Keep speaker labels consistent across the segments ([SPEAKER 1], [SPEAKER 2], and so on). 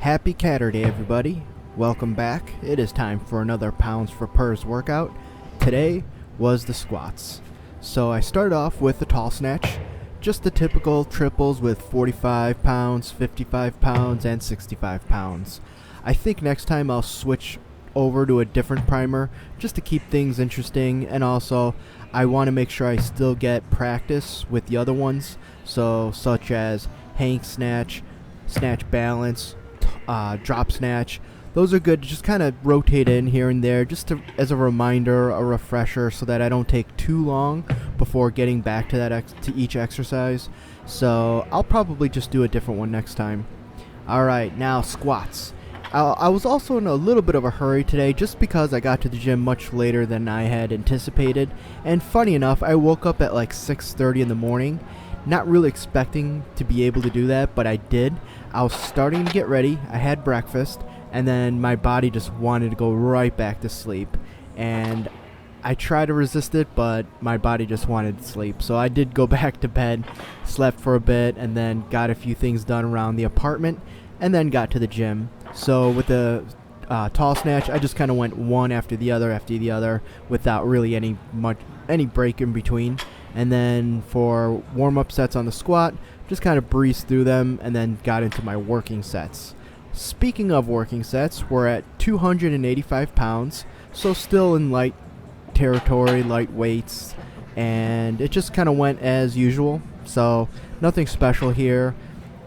[SPEAKER 1] Happy Caturday, everybody. Welcome back. It is time for another Pounds for Purrs workout. Today was the squats. So I started off with the tall snatch, just the typical triples with 45 pounds, 55 pounds, and 65 pounds. I think next time I'll switch over to a different primer just to keep things interesting, and also I want to make sure I still get practice with the other ones, so such as hang snatch, snatch balance, drop snatch. Those are good to just kind of rotate in here and there just as a reminder, a refresher, so that I don't take too long before getting back to to each exercise. So I'll probably just do a different one next time. Alright, now squats. I was also in a little bit of a hurry today just because I got to the gym much later than I had anticipated, and funny enough, I woke up at like 6:30 in the morning, not really expecting to be able to do that, but I did. I was starting to get ready, I had breakfast, and then my body just wanted to go right back to sleep, and I tried to resist it, but my body just wanted to sleep. So I did go back to bed, slept for a bit, and then got a few things done around the apartment, and then got to the gym. So with the tall snatch, I just kind of went one after the other without really any break in between. And then for warm-up sets on the squat, just kind of breezed through them and then got into my working sets. Speaking of working sets, we're at 285 pounds, so still in light territory, light weights, and it just kind of went as usual. So nothing special here.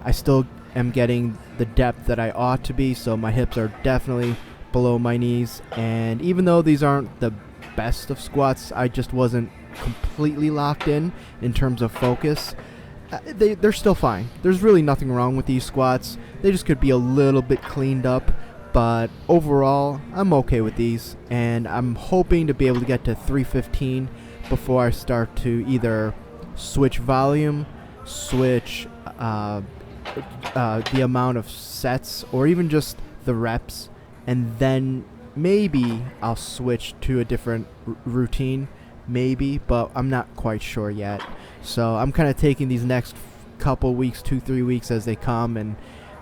[SPEAKER 1] I still am getting the depth that I ought to be, so my hips are definitely below my knees, and even though these aren't the best of squats, I just wasn't completely locked in terms of focus. They're still fine. There's really nothing wrong with these squats. They just could be a little bit cleaned up, but overall I'm okay with these, and I'm hoping to be able to get to 315 before I start to either switch volume, switch the amount of sets, or even just the reps, and then maybe I'll switch to a different routine, maybe, but I'm not quite sure yet. So I'm kind of taking these next couple weeks, 2-3 weeks as they come, and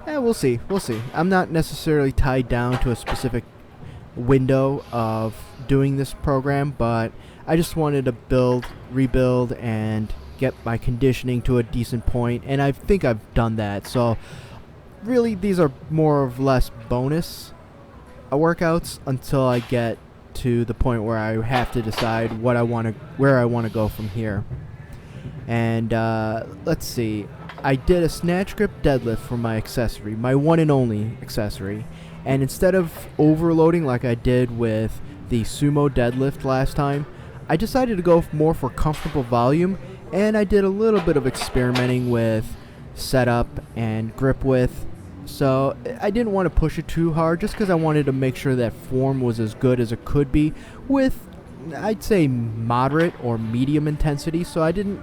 [SPEAKER 1] we'll see. I'm not necessarily tied down to a specific window of doing this program, but I just wanted to rebuild, and get my conditioning to a decent point, and I think I've done that. So really these are more or less bonus workouts until I get to the point where I have to decide where I want to go from here. And let's see, I did a snatch grip deadlift for my accessory, my one and only accessory, and instead of overloading like I did with the sumo deadlift last time, I decided to go more for comfortable volume, and I did a little bit of experimenting with setup and grip width. So I didn't want to push it too hard just because I wanted to make sure that form was as good as it could be with, I'd say, moderate or medium intensity. So I didn't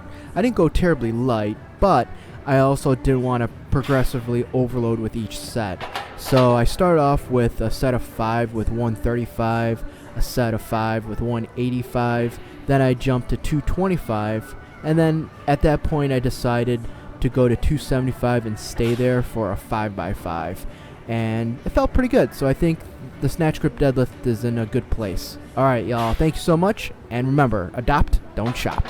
[SPEAKER 1] go terribly light, but I also didn't want to progressively overload with each set. So I started off with a set of 5 with 135, a set of 5 with 185, then I jumped to 225, and then at that point I decided to go to 275 and stay there for a 5x5, and it felt pretty good. So I think the snatch grip deadlift is in a good place. Alright y'all, thank you so much, and remember, adopt, don't shop.